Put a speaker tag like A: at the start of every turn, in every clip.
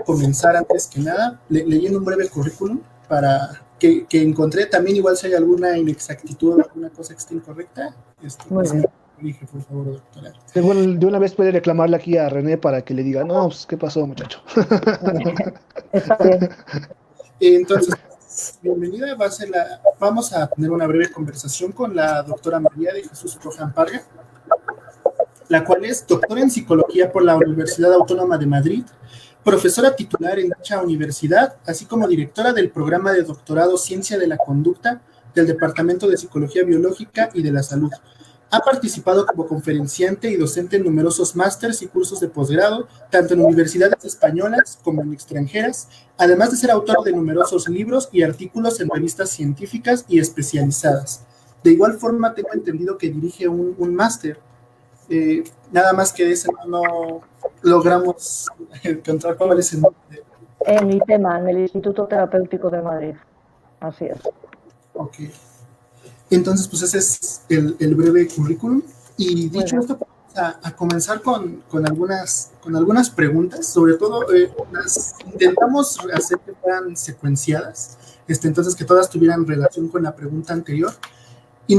A: comenzar antes que nada leyendo un breve currículum para que encontré. También igual si hay alguna inexactitud o alguna cosa que esté incorrecta,
B: Muy bien.
A: Dije, por favor, doctora.
C: De una vez puede reclamarle aquí a René para que le diga, no, pues, ¿qué pasó, muchacho?
B: Está bien.
A: Entonces, bienvenida. Vamos a tener una breve conversación con la doctora María de Jesús Rojan Parga, la cual es doctora en psicología por la Universidad Autónoma de Madrid, profesora titular en dicha universidad, así como directora del programa de doctorado Ciencia de la Conducta del Departamento de Psicología Biológica y de la Salud. Ha participado como conferenciante y docente en numerosos másters y cursos de posgrado, tanto en universidades españolas como en extranjeras, además de ser autor de numerosos libros y artículos en revistas científicas y especializadas. De igual forma, tengo entendido que dirige un máster. Nada más que ese no logramos encontrar cuál es el nombre.
B: En ITEMA, en el Instituto Terapéutico de Madrid. Así es.
A: Ok. Entonces, pues ese es el breve currículum. Y dicho esto, vamos a comenzar con algunas preguntas. Sobre todo, las intentamos hacer que fueran secuenciadas, entonces que todas tuvieran relación con la pregunta anterior. Y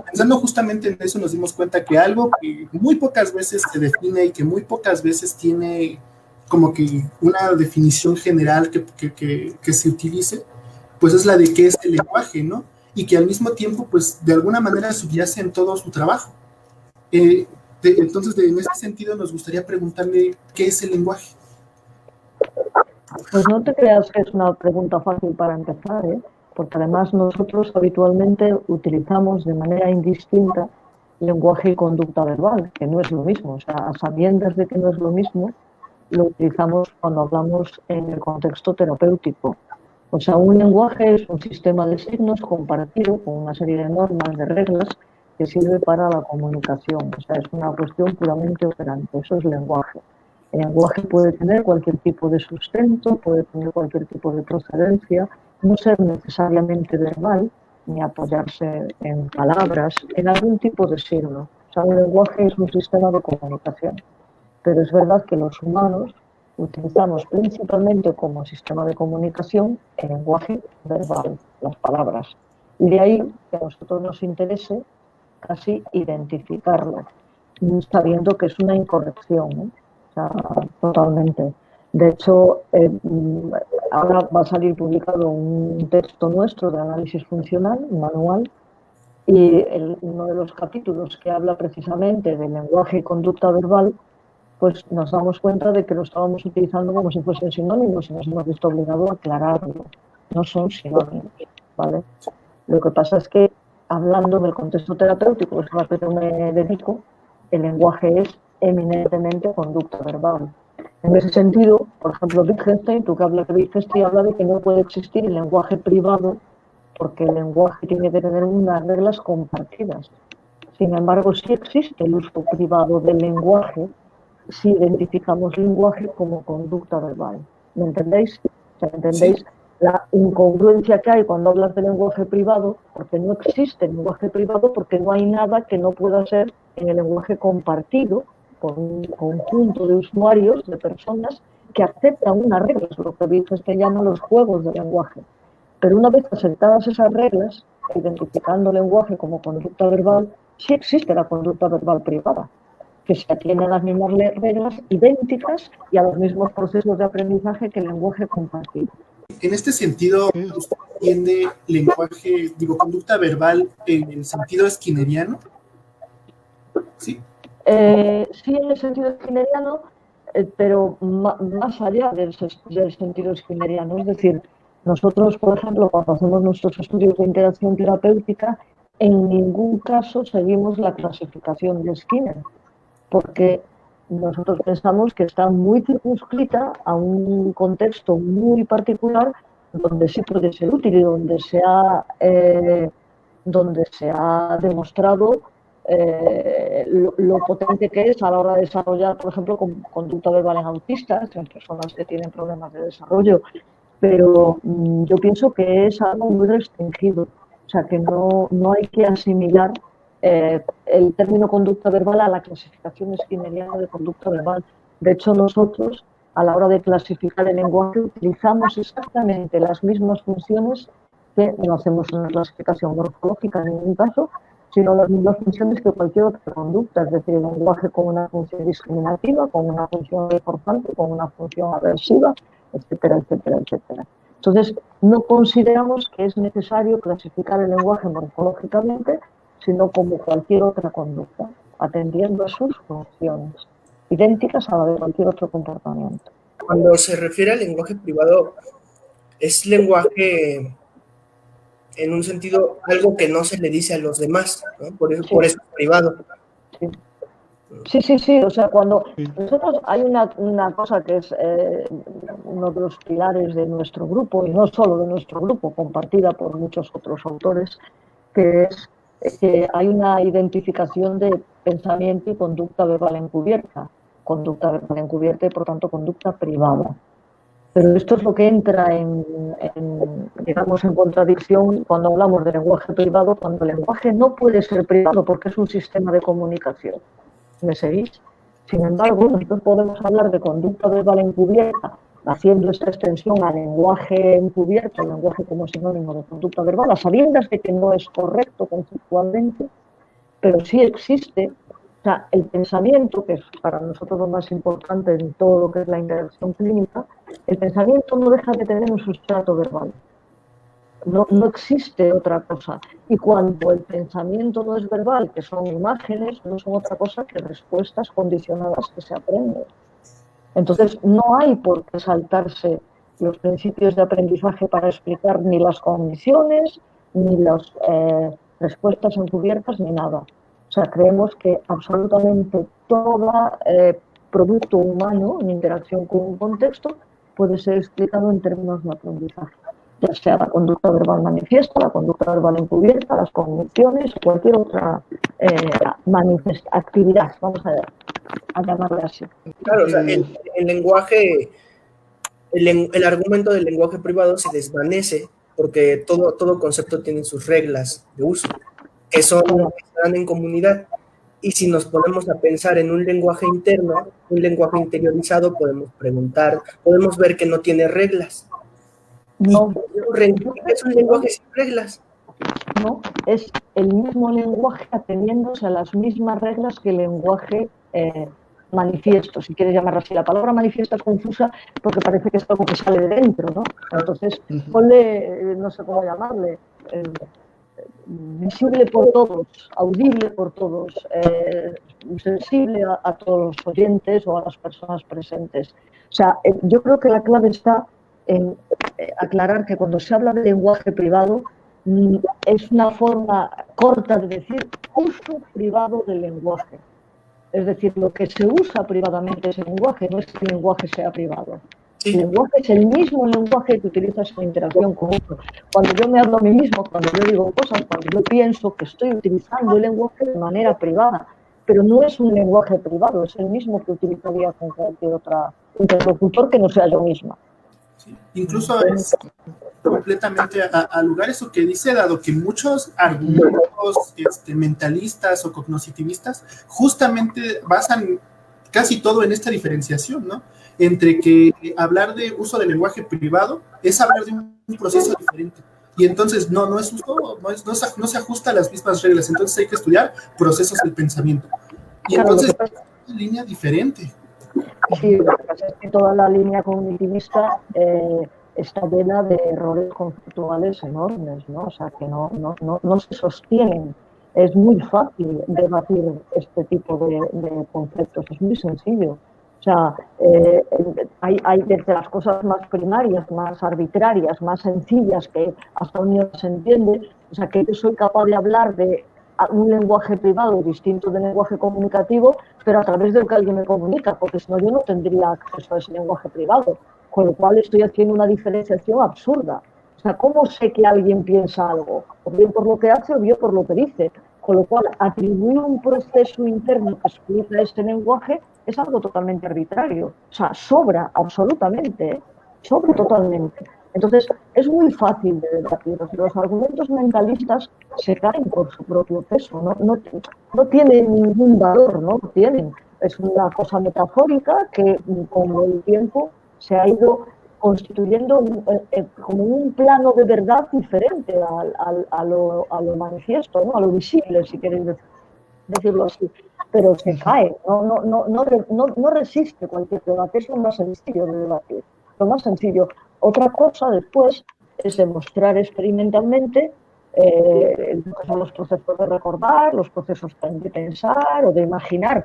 A: pensando justamente en eso, nos dimos cuenta que algo que muy pocas veces se define y que muy pocas veces tiene como que una definición general que se utilice, pues es la de qué es el lenguaje, ¿no? Y que al mismo tiempo, pues de alguna manera subyace en todo su trabajo. Entonces, en ese sentido, nos gustaría preguntarle qué es el lenguaje.
B: Pues no te creas que es una pregunta fácil para empezar, porque además nosotros habitualmente utilizamos de manera indistinta lenguaje y conducta verbal, que no es lo mismo. O sea, a sabiendas de que no es lo mismo, lo utilizamos cuando hablamos en el contexto terapéutico. O sea, un lenguaje es un sistema de signos compartido con una serie de normas, de reglas, que sirve para la comunicación. O sea, es una cuestión puramente operante. Eso es lenguaje. El lenguaje puede tener cualquier tipo de sustento, puede tener cualquier tipo de procedencia, no ser necesariamente verbal, ni apoyarse en palabras, en algún tipo de signo. O sea, el lenguaje es un sistema de comunicación. Pero es verdad que los humanos utilizamos principalmente como sistema de comunicación el lenguaje verbal, las palabras. Y de ahí que a nosotros nos interese casi identificarlo, sabiendo que es una incorrección, ¿no? O sea, totalmente. De hecho, ahora va a salir publicado un texto nuestro de análisis funcional, un manual, y uno de los capítulos que habla precisamente del lenguaje y conducta verbal, pues nos damos cuenta de que lo estábamos utilizando como si fuesen sinónimos y nos hemos visto obligados a aclararlo. No son sinónimos, ¿vale? Lo que pasa es que, hablando del contexto terapéutico, que es a lo que me dedico, el lenguaje es eminentemente conducta verbal. En ese sentido, por ejemplo, Wittgenstein, tú que hablas de Wittgenstein, habla de que no puede existir el lenguaje privado porque el lenguaje tiene que tener unas reglas compartidas. Sin embargo, sí existe el uso privado del lenguaje si identificamos lenguaje como conducta verbal. ¿Me entendéis? O sea, ¿entendéis? Sí. La incongruencia que hay cuando hablas de lenguaje privado, porque no existe lenguaje privado, porque no hay nada que no pueda ser en el lenguaje compartido por un conjunto de usuarios, de personas que aceptan unas reglas, lo que Wittgenstein llama los juegos de lenguaje. Pero una vez aceptadas esas reglas, identificando lenguaje como conducta verbal, sí existe la conducta verbal privada, que se atiene a las mismas reglas idénticas y a los mismos procesos de aprendizaje que el lenguaje compartido.
A: En este sentido, ¿usted entiende lenguaje, conducta verbal en el sentido skinneriano? Sí.
B: Sí, en el sentido skinneriano, pero más allá del sentido skinneriano. Es decir, nosotros, por ejemplo, cuando hacemos nuestros estudios de interacción terapéutica, en ningún caso seguimos la clasificación de Skinner, porque nosotros pensamos que está muy circunscrita a un contexto muy particular donde sí puede ser útil y donde se ha demostrado lo potente que es a la hora de desarrollar, por ejemplo, conducta verbal en autistas, en personas que tienen problemas de desarrollo. Pero yo pienso que es algo muy restringido, o sea que no hay que asimilar el término conducta verbal a la clasificación skinneriana de conducta verbal. De hecho, nosotros a la hora de clasificar el lenguaje utilizamos exactamente las mismas funciones que no hacemos una clasificación morfológica en ningún caso, sino las mismas funciones que cualquier otra conducta, es decir, el lenguaje con una función discriminativa, con una función reforzante, con una función aversiva, etcétera, etcétera, etcétera. Entonces, no consideramos que es necesario clasificar el lenguaje morfológicamente, sino como cualquier otra conducta, atendiendo a sus funciones, idénticas a la de cualquier otro comportamiento.
D: Cuando se refiere al lenguaje privado, es lenguaje en un sentido, algo que no se le dice a los demás, ¿no? Por eso es privado.
B: Sí. O sea, cuando nosotros hay una cosa que es uno de los pilares de nuestro grupo, y no solo de nuestro grupo, compartida por muchos otros autores, que es que hay una identificación de pensamiento y conducta verbal encubierta y por tanto conducta privada. Pero esto es lo que entra digamos, en contradicción cuando hablamos de lenguaje privado, cuando el lenguaje no puede ser privado porque es un sistema de comunicación. ¿Me seguís? Sin embargo, nosotros podemos hablar de conducta verbal encubierta, haciendo esta extensión al lenguaje encubierto, el lenguaje como sinónimo de conducta verbal, a sabiendas de que no es correcto conceptualmente, pero sí existe. O sea, el pensamiento, que es para nosotros lo más importante en todo lo que es la interacción clínica, el pensamiento no deja de tener un sustrato verbal. No existe otra cosa. Y cuando el pensamiento no es verbal, que son imágenes, no son otra cosa que respuestas condicionadas que se aprenden. Entonces, no hay por qué saltarse los principios de aprendizaje para explicar ni las cogniciones, ni las respuestas encubiertas, ni nada. O sea, creemos que absolutamente todo producto humano en interacción con un contexto puede ser explicado en términos de aprendizaje, ya sea la conducta verbal manifiesta, la conducta verbal encubierta, las cogniciones, cualquier otra actividad, vamos a llamarla así.
D: Claro, o sea, el lenguaje, el argumento del lenguaje privado se desvanece porque todo concepto tiene sus reglas de uso, que se dan en comunidad. Y si nos ponemos a pensar en un lenguaje interno, un lenguaje interiorizado, podemos preguntar, podemos ver que no tiene reglas.
B: No,
D: es un lenguaje sin reglas.
B: No, es el mismo lenguaje ateniéndose a las mismas reglas que el lenguaje manifiesto, si quieres llamarlo así. La palabra manifiesto es confusa porque parece que es algo que sale de dentro, ¿no? Entonces, ponle, no sé cómo llamarle, visible por todos, audible por todos, sensible a todos los oyentes o a las personas presentes. O sea, yo creo que la clave está en aclarar que cuando se habla de lenguaje privado es una forma corta de decir uso privado del lenguaje. Es decir, lo que se usa privadamente ese lenguaje no es que el lenguaje sea privado. Sí. El lenguaje es el mismo lenguaje que utilizas en interacción con otros. Cuando yo me hablo a mí mismo, cuando yo digo cosas, cuando yo pienso que estoy utilizando el lenguaje de manera privada, pero no es un lenguaje privado, es el mismo que utilizaría con cualquier otro interlocutor que no sea yo misma.
A: Sí. Incluso es completamente al lugar eso que dice, dado que muchos argumentos mentalistas o cognoscitivistas justamente basan casi todo en esta diferenciación, ¿no? Entre que hablar de uso del lenguaje privado es hablar de un proceso diferente. Y entonces no se ajusta a las mismas reglas. Entonces hay que estudiar procesos del pensamiento. Y entonces es una línea diferente.
B: Sí, lo que pasa es que toda la línea cognitivista está llena de errores conceptuales enormes, ¿no? O sea, que no se sostienen. Es muy fácil debatir este tipo de conceptos, es muy sencillo. O sea, hay desde las cosas más primarias, más arbitrarias, más sencillas, que hasta un niño se entiende. O sea, que yo soy capaz de hablar de un lenguaje privado distinto del lenguaje comunicativo, pero a través del que alguien me comunica, porque si no yo no tendría acceso a ese lenguaje privado, con lo cual estoy haciendo una diferenciación absurda. O sea, ¿cómo sé que alguien piensa algo? O bien por lo que hace o bien por lo que dice. Con lo cual, atribuir un proceso interno que explica este lenguaje es algo totalmente arbitrario. O sea, sobra absolutamente, sobra totalmente. Entonces, es muy fácil de debatir. Los argumentos mentalistas se caen por su propio peso, no tienen ningún valor, no tienen. es una cosa metafórica que con el tiempo se ha ido constituyendo como un plano de verdad diferente a lo manifiesto, ¿no? A lo visible, si queréis decirlo así, pero se cae, no resiste cualquier debate, es lo más sencillo de debatir, lo más sencillo. Otra cosa después es demostrar experimentalmente son los procesos de recordar, los procesos de pensar o de imaginar,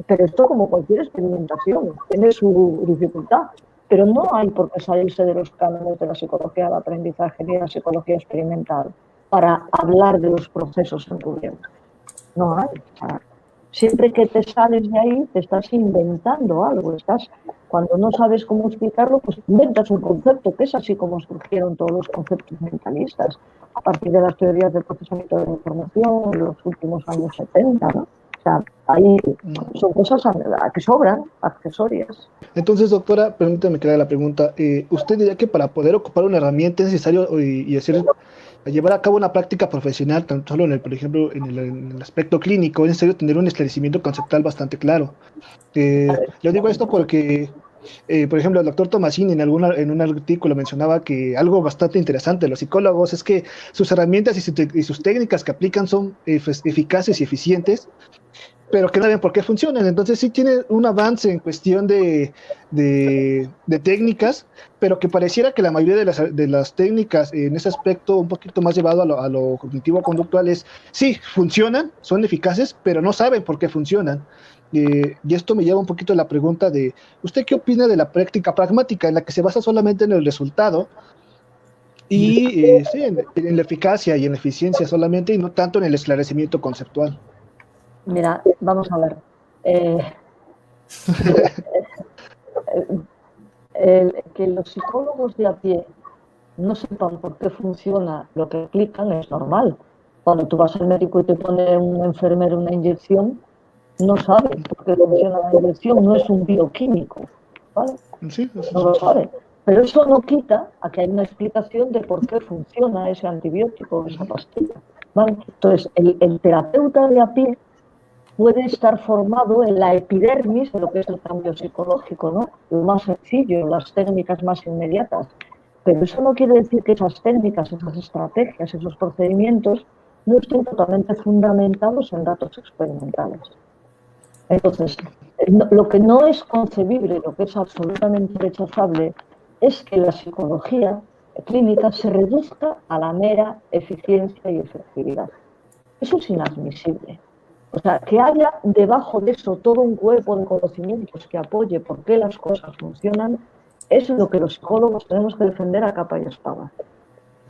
B: pero esto como cualquier experimentación tiene su dificultad, pero no hay por qué salirse de los cánones de la psicología del aprendizaje ni de la psicología experimental para hablar de los procesos en tu vida. No hay. O sea, siempre que te sales de ahí, te estás inventando algo. Cuando no sabes cómo explicarlo, pues inventas un concepto, que es así como surgieron todos los conceptos mentalistas, a partir de las teorías del procesamiento de la información en los últimos años 70, ¿no? O sea, ahí son cosas que sobran, accesorias.
C: Entonces, doctora, permítame que le haga la pregunta. ¿Usted diría que para poder ocupar una herramienta es necesario llevar a cabo una práctica profesional, tanto solo por ejemplo, en el aspecto clínico, es necesario tener un esclarecimiento conceptual bastante claro? Yo digo esto porque, por ejemplo, el doctor Tomasini en un artículo mencionaba que algo bastante interesante de los psicólogos es que sus herramientas y sus técnicas que aplican son eficaces y eficientes, pero que no saben por qué funcionan. Entonces sí tiene un avance en cuestión de técnicas, pero que pareciera que la mayoría de las técnicas en ese aspecto un poquito más llevado a lo cognitivo-conductual sí, funcionan, son eficaces, pero no saben por qué funcionan. Y esto me lleva un poquito a la pregunta de, ¿usted qué opina de la práctica pragmática en la que se basa solamente en el resultado y sí, en la eficacia y en la eficiencia solamente y no tanto en el esclarecimiento conceptual?
B: Mira, vamos a ver. Que los psicólogos de a pie no sepan por qué funciona lo que aplican es normal. Cuando tú vas al médico y te pone un enfermero una inyección, no sabe por qué funciona la inyección, no es un bioquímico, ¿vale?
C: Sí,
B: No lo sabe. Pero eso no quita a que hay una explicación de por qué funciona ese antibiótico, esa pastilla, ¿vale? Entonces, el terapeuta de a pie puede estar formado en la epidermis de lo que es el cambio psicológico, ¿no? Lo más sencillo, las técnicas más inmediatas. Pero eso no quiere decir que esas técnicas, esas estrategias, esos procedimientos no estén totalmente fundamentados en datos experimentales. Entonces, lo que no es concebible, lo que es absolutamente rechazable, es que la psicología clínica se reduzca a la mera eficiencia y efectividad. Eso es inadmisible. O sea, que haya debajo de eso todo un cuerpo de conocimientos que apoye por qué las cosas funcionan, es lo que los psicólogos tenemos que defender a capa y espada.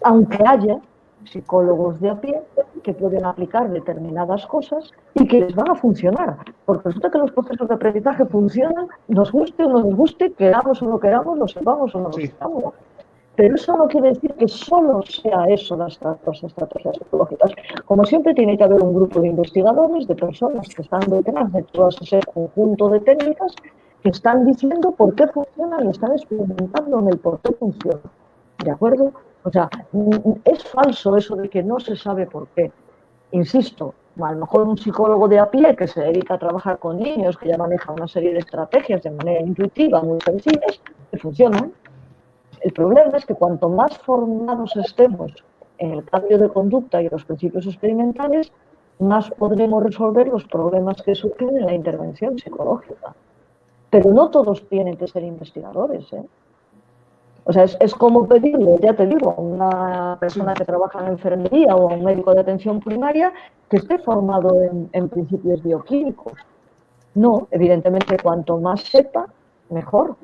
B: Aunque haya psicólogos de a pie que pueden aplicar determinadas cosas y que les van a funcionar, porque resulta que los procesos de aprendizaje funcionan, nos guste o no nos guste, queramos o no queramos, lo sepamos o no lo sepamos. Pero eso no quiere decir que solo sea eso las estrategias psicológicas. Como siempre, tiene que haber un grupo de investigadores, de personas que están detrás de todo ese conjunto de técnicas que están diciendo por qué funcionan y están experimentando en el por qué funciona. ¿De acuerdo? O sea, es falso eso de que no se sabe por qué. Insisto, a lo mejor un psicólogo de a pie que se dedica a trabajar con niños, que ya maneja una serie de estrategias de manera intuitiva, muy sencillas, que funcionan. El problema es que cuanto más formados estemos en el cambio de conducta y los principios experimentales, más podremos resolver los problemas que surgen en la intervención psicológica. Pero no todos tienen que ser investigadores, ¿eh? O sea, es como pedirle, ya te digo, a una persona que trabaja en enfermería o a un médico de atención primaria que esté formado en principios bioquímicos. No, evidentemente, cuanto más sepa, mejor.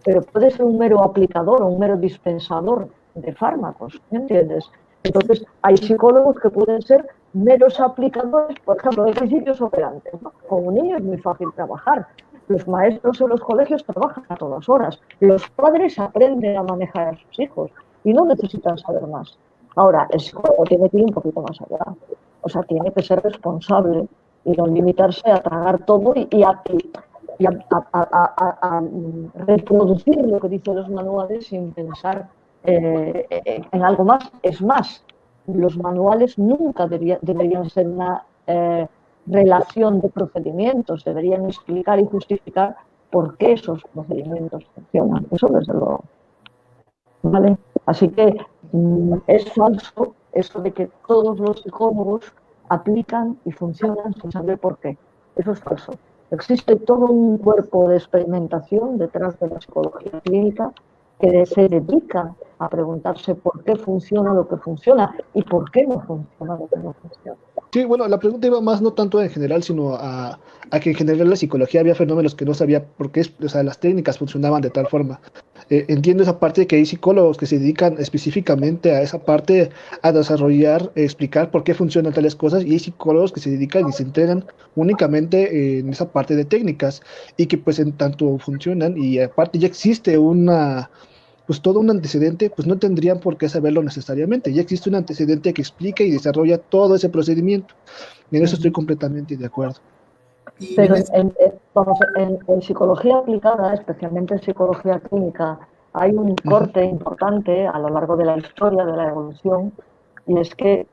B: Pero puede ser un mero aplicador o un mero dispensador de fármacos, ¿me entiendes? Entonces, hay psicólogos que pueden ser meros aplicadores, por ejemplo, de principios operantes, ¿no? Con un niño es muy fácil trabajar. Los maestros en los colegios trabajan a todas horas. Los padres aprenden a manejar a sus hijos y no necesitan saber más. Ahora, el psicólogo tiene que ir un poquito más allá. O sea, tiene que ser responsable y no limitarse a tragar todo y a reproducir lo que dicen los manuales sin pensar en algo más. Es más, los manuales nunca deberían ser una relación de procedimientos, deberían explicar y justificar por qué esos procedimientos funcionan. Eso desde luego. ¿Vale? Así que es falso eso de que todos los psicólogos aplican y funcionan sin saber por qué. Eso es falso. Existe todo un cuerpo de experimentación detrás de la psicología clínica que se dedica a preguntarse por qué funciona lo que funciona y por qué no funciona lo que no funciona.
C: Sí, bueno, la pregunta iba más no tanto en general, sino a que en general en la psicología había fenómenos que no sabía por qué, o sea, las técnicas funcionaban de tal forma. Entiendo esa parte de que hay psicólogos que se dedican específicamente a esa parte, a desarrollar, explicar por qué funcionan tales cosas, y hay psicólogos que se dedican y se entrenan únicamente en esa parte de técnicas, y que pues en tanto funcionan, y aparte ya existe pues todo un antecedente, pues no tendrían por qué saberlo necesariamente. Ya existe un antecedente que explica y desarrolla todo ese procedimiento. Y en eso estoy completamente de acuerdo.
B: Pero en psicología aplicada, especialmente en psicología clínica, hay un corte importante a lo largo de la historia de la evolución, y es que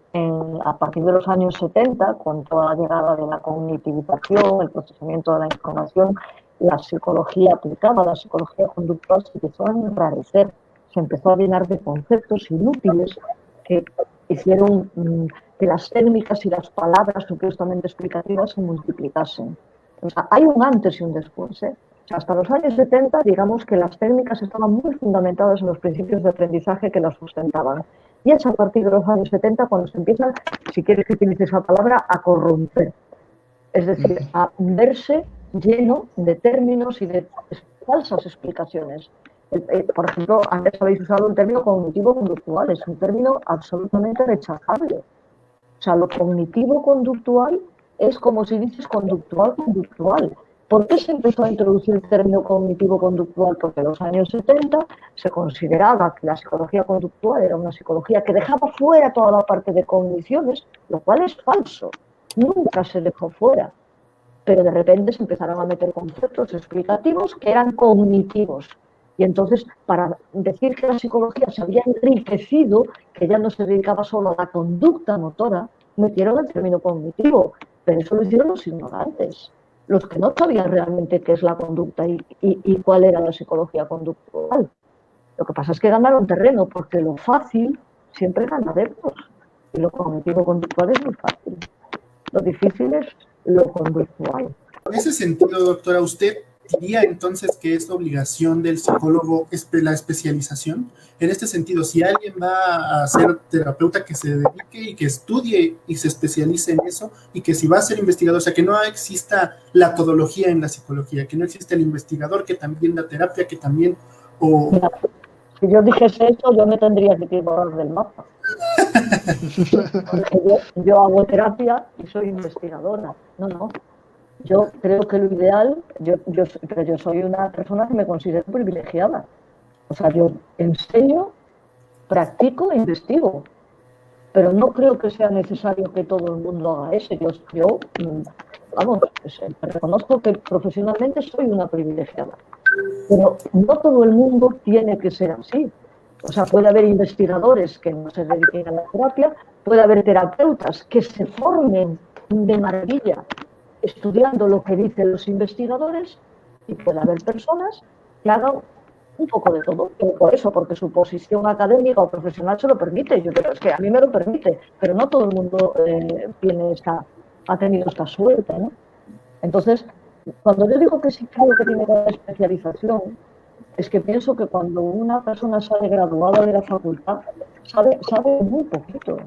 B: a partir de los años 70, con toda la llegada de la cognitivización, el procesamiento de la información, la psicología aplicada, la psicología conductual, se empezó a enrarecer, se empezó a llenar de conceptos inútiles que hicieron que las técnicas y las palabras supuestamente explicativas se multiplicasen. O sea, hay un antes y un después. O sea, hasta los años 70, digamos que las técnicas estaban muy fundamentadas en los principios de aprendizaje que las sustentaban. Y es a partir de los años 70 cuando se empieza, si quieres que utilice esa palabra, a corromper. Es decir, a verse lleno de términos y de falsas explicaciones. Por ejemplo, antes habéis usado el término cognitivo-conductual, es un término absolutamente rechazable. O sea, lo cognitivo-conductual es como si dices conductual-conductual. ¿Por qué se empezó a introducir el término cognitivo-conductual? Porque en los años 70 se consideraba que la psicología conductual era una psicología que dejaba fuera toda la parte de cogniciones, lo cual es falso. Nunca se dejó fuera. Pero de repente se empezaron a meter conceptos explicativos que eran cognitivos. Y entonces, para decir que la psicología se había enriquecido, que ya no se dedicaba solo a la conducta motora, metieron el término cognitivo. Pero eso lo hicieron los ignorantes, los que no sabían realmente qué es la conducta y cuál era la psicología conductual. Lo que pasa es que ganaron terreno, porque lo fácil siempre gana adeptos. Y lo cognitivo-conductual es muy fácil. Lo difícil es lo conductual.
A: En ese sentido, doctora, ¿usted diría entonces que es obligación del psicólogo la especialización? En este sentido, si alguien va a ser terapeuta, que se dedique y que estudie y se especialice en eso, y que si va a ser investigador, o sea, que no exista la todología en la psicología, que no existe el investigador que también da terapia, que también...
B: Mira, si yo dijese eso, yo me tendría que borrar del mapa. Porque yo hago terapia y soy investigadora. No. Yo creo que lo ideal, pero yo soy una persona que me considero privilegiada. O sea, yo enseño, practico e investigo. Pero no creo que sea necesario que todo el mundo haga eso. Yo reconozco que profesionalmente soy una privilegiada. Pero no todo el mundo tiene que ser así. O sea, puede haber investigadores que no se dediquen a la terapia, puede haber terapeutas que se formen de maravilla estudiando lo que dicen los investigadores, y puede haber personas que hagan un poco de todo. Por eso, porque su posición académica o profesional se lo permite. Yo creo que a mí me lo permite, pero no todo el mundo ha tenido esta suerte, ¿no? Entonces, cuando yo digo que sí creo que tiene que haber especialización, es que pienso que cuando una persona sale graduada de la facultad, sabe muy poquito,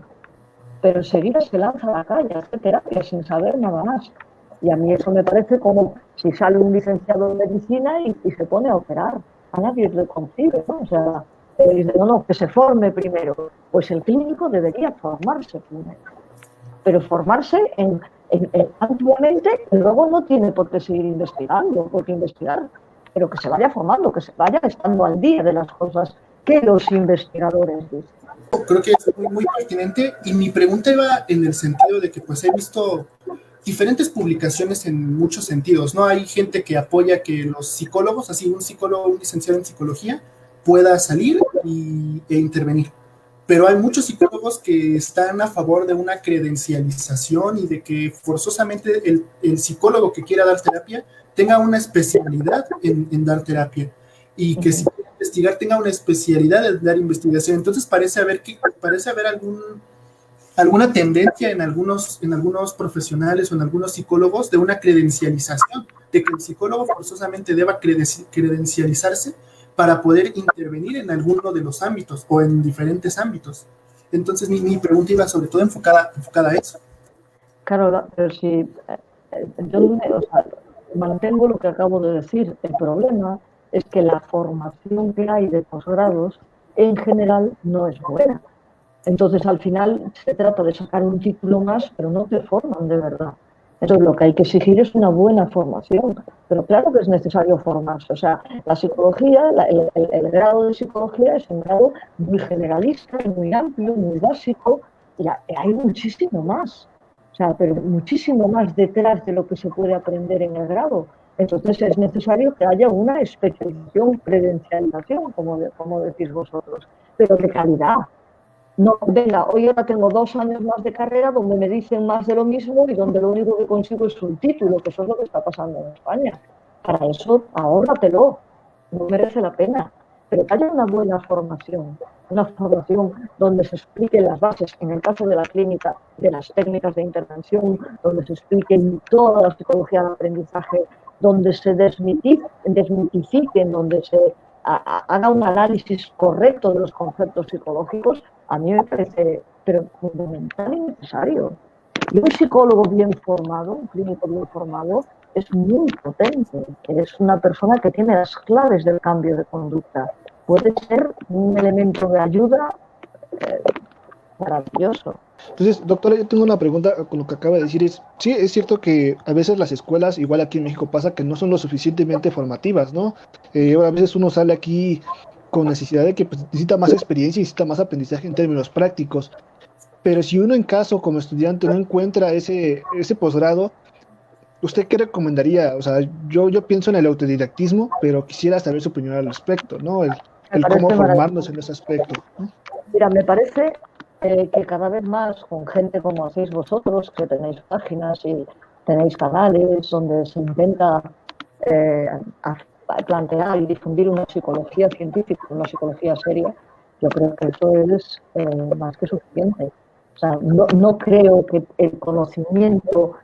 B: pero enseguida se lanza a la calle a hacer terapia sin saber nada más. Y a mí eso me parece como si sale un licenciado en medicina y se pone a operar. A nadie le concibe, ¿no? O sea, dice, no, que se forme primero. Pues el clínico debería formarse primero. Pero formarse ampliamente, y luego no tiene por qué seguir investigando, porque investigar, pero que se vaya formando, que se vaya estando al día de las cosas que los investigadores dicen.
A: Creo que es muy, muy pertinente, y mi pregunta iba en el sentido de que pues he visto diferentes publicaciones en muchos sentidos, ¿no? Hay gente que apoya que los psicólogos, así un psicólogo, un licenciado en psicología, pueda salir e intervenir. pero hay muchos psicólogos que están a favor de una credencialización y de que forzosamente el psicólogo que quiera dar terapia tenga una especialidad en dar terapia y que si quiere investigar tenga una especialidad en dar investigación. Entonces parece haber alguna tendencia en algunos profesionales o en algunos psicólogos de una credencialización, de que el psicólogo forzosamente deba credencializarse para poder intervenir en alguno de los ámbitos o en diferentes ámbitos. Entonces mi pregunta iba sobre todo enfocada a eso.
B: Claro, pero si yo mantengo lo que acabo de decir, el problema es que la formación que hay de posgrados en general no es buena. Entonces, al final se trata de sacar un título más, pero no te forman de verdad. Entonces, lo que hay que exigir es una buena formación. Pero claro que es necesario formarse. O sea, la psicología, el grado de psicología es un grado muy generalista, muy amplio, muy básico, y hay muchísimo más. O sea, pero muchísimo más detrás de lo que se puede aprender en el grado. Entonces, es necesario que haya una especialización, credencialización, como decís vosotros, pero de calidad. No, venga, hoy ahora tengo 2 años más de carrera donde me dicen más de lo mismo y donde lo único que consigo es un título, que eso es lo que está pasando en España. Para eso, ahórratelo, no merece la pena. Pero que haya una buena formación, una formación donde se expliquen las bases, en el caso de la clínica, de las técnicas de intervención, donde se expliquen toda la psicología del aprendizaje, donde se desmitifiquen, donde se haga un análisis correcto de los conceptos psicológicos, a mí me parece pero fundamental y necesario. Y un psicólogo bien formado, un clínico bien formado, es muy potente. Es una persona que tiene las claves del cambio de conducta. Puede ser un elemento de ayuda maravilloso.
C: Entonces, doctora, yo tengo una pregunta con lo que acaba de decir. Sí, es cierto que a veces las escuelas, igual aquí en México pasa, que no son lo suficientemente formativas, ¿no? A veces uno sale aquí con necesidad de que pues, necesita más experiencia y necesita más aprendizaje en términos prácticos. Pero si uno en caso, como estudiante, no encuentra ese posgrado, ¿usted qué recomendaría? O sea, yo pienso en el autodidactismo, pero quisiera saber su opinión al respecto, ¿no? El cómo formarnos en ese aspecto, ¿no?
B: Mira, me parece que cada vez más con gente como hacéis vosotros, que tenéis páginas y tenéis canales donde se intenta plantear y difundir una psicología científica, una psicología seria, yo creo que eso es más que suficiente. O sea, no creo que el conocimiento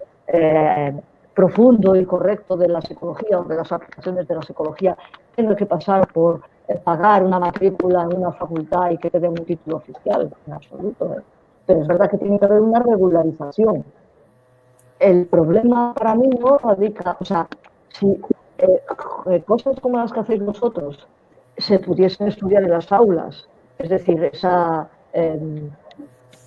B: profundo y correcto de la psicología o de las aplicaciones de la psicología tenga que pasar por pagar una matrícula en una facultad y que te den un título oficial, en absoluto. Pero es verdad que tiene que haber una regularización. El problema para mí no radica, o sea, si cosas como las que hacéis vosotros se pudiesen estudiar en las aulas, es decir, esa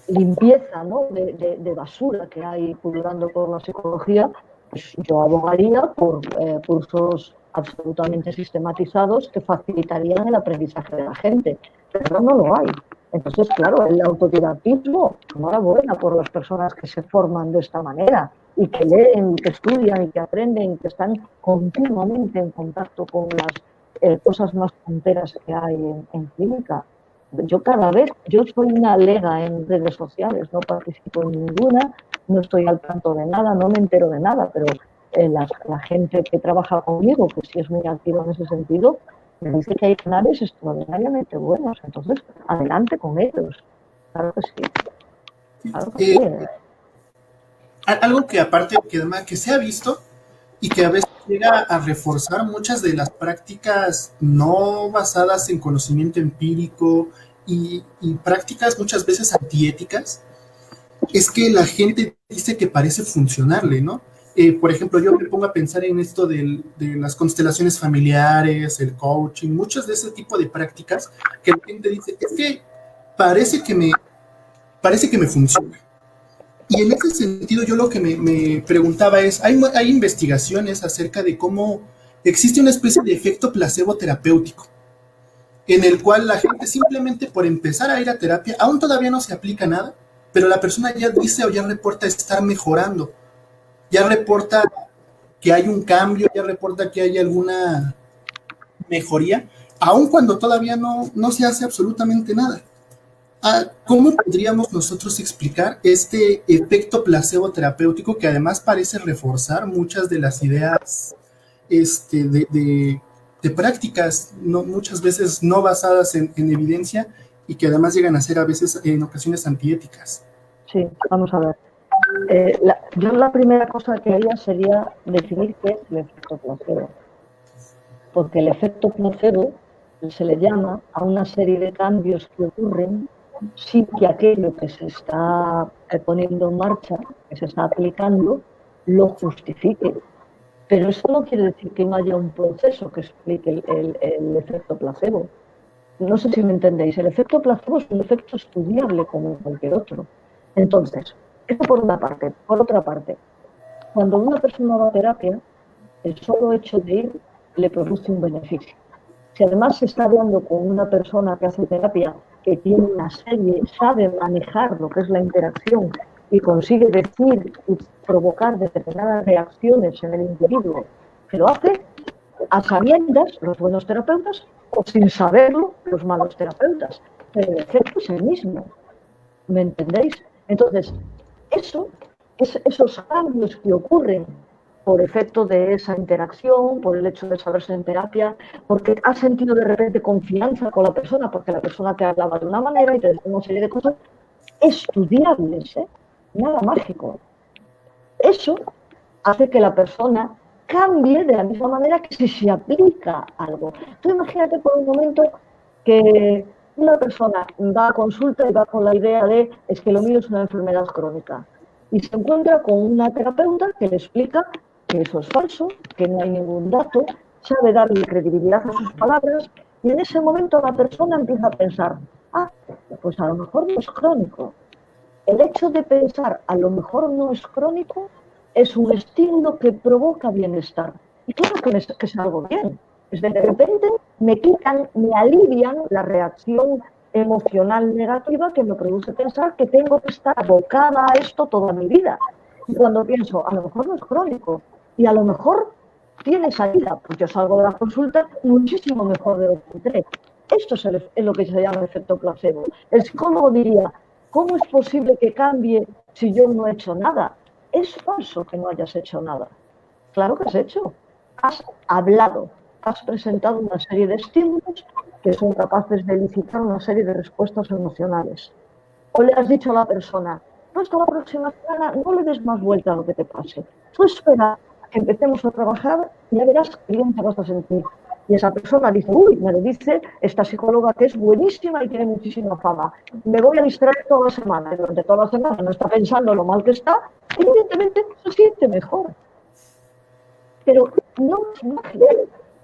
B: limpieza, ¿no?, de basura que hay pululando por la psicología, pues yo abogaría por cursos absolutamente sistematizados que facilitarían el aprendizaje de la gente, pero no lo hay. Entonces, claro, el autodidactismo, enhorabuena por las personas que se forman de esta manera y que leen, que estudian y que aprenden y que están continuamente en contacto con las cosas más punteras que hay en clínica. Yo soy una lega en redes sociales, no participo en ninguna, no estoy al tanto de nada, no me entero de nada, pero la gente que trabaja conmigo, que sí es muy activa en ese sentido, me dice que hay canales extraordinariamente buenos, entonces adelante con ellos. Claro que sí. Claro que sí.
A: Algo que aparte que se ha visto y que a veces llega a reforzar muchas de las prácticas no basadas en conocimiento empírico y prácticas muchas veces antiéticas, es que la gente dice que parece funcionarle, ¿no? Por ejemplo, yo me pongo a pensar en esto de las constelaciones familiares, el coaching, muchas de ese tipo de prácticas que la gente dice, es que parece que me funciona. Y en ese sentido yo lo que me preguntaba es, hay investigaciones acerca de cómo existe una especie de efecto placebo terapéutico, en el cual la gente simplemente por empezar a ir a terapia, aún todavía no se aplica nada, pero la persona ya dice o ya reporta estar mejorando, ya reporta que hay un cambio, ya reporta que hay alguna mejoría, aun cuando todavía no se hace absolutamente nada. ¿Cómo podríamos nosotros explicar este efecto placebo terapéutico que además parece reforzar muchas de las ideas de prácticas, muchas veces no basadas en evidencia y que además llegan a ser a veces en ocasiones antiéticas?
B: Sí, vamos a ver. Yo la primera cosa que haría sería definir qué es el efecto placebo. Porque el efecto placebo se le llama a una serie de cambios que ocurren sin que aquello que se está poniendo en marcha, que se está aplicando, lo justifique. Pero eso no quiere decir que no haya un proceso que explique el efecto placebo. No sé si me entendéis. El efecto placebo es un efecto estudiable como cualquier otro. Entonces, eso por una parte. Por otra parte, cuando una persona va a terapia, el solo hecho de ir le produce un beneficio. Si además se está hablando con una persona que hace terapia, que tiene una serie, sabe manejar lo que es la interacción y consigue decir y provocar determinadas reacciones en el individuo que lo hace, a sabiendas, los buenos terapeutas, o sin saberlo, los malos terapeutas. Pero el efecto es el mismo. ¿Me entendéis? Entonces, esos cambios que ocurren por efecto de esa interacción, por el hecho de saberse en terapia, porque has sentido de repente confianza con la persona, porque la persona te hablaba de una manera y te decía una serie de cosas estudiables, nada mágico. Eso hace que la persona cambie de la misma manera que si se aplica algo. Tú imagínate por un momento que una persona va a consulta y va con la idea de es que lo mío es una enfermedad crónica y se encuentra con una terapeuta que le explica que eso es falso, que no hay ningún dato, sabe darle credibilidad a sus palabras y en ese momento la persona empieza a pensar, pues a lo mejor no es crónico. El hecho de pensar a lo mejor no es crónico es un estímulo que provoca bienestar. Y claro que es algo bien. De repente me quitan, me alivian la reacción emocional negativa que me produce pensar que tengo que estar abocada a esto toda mi vida. Y cuando pienso, a lo mejor no es crónico y a lo mejor tiene salida, pues yo salgo de la consulta muchísimo mejor de lo que entré. Esto es lo que se llama efecto placebo. El psicólogo diría, ¿cómo es posible que cambie si yo no he hecho nada? Es falso que no hayas hecho nada. Claro que has hecho. Has hablado, has presentado una serie de estímulos que son capaces de elicitar una serie de respuestas emocionales. O le has dicho a la persona, pues la próxima semana no le des más vuelta a lo que te pase. Tú espera a que empecemos a trabajar y ya verás qué bien te vas a sentir. Y esa persona dice, uy, me lo dice esta psicóloga que es buenísima y tiene muchísima fama. Me voy a distraer toda la semana. Y durante toda la semana no está pensando lo mal que está, evidentemente se siente mejor. Pero no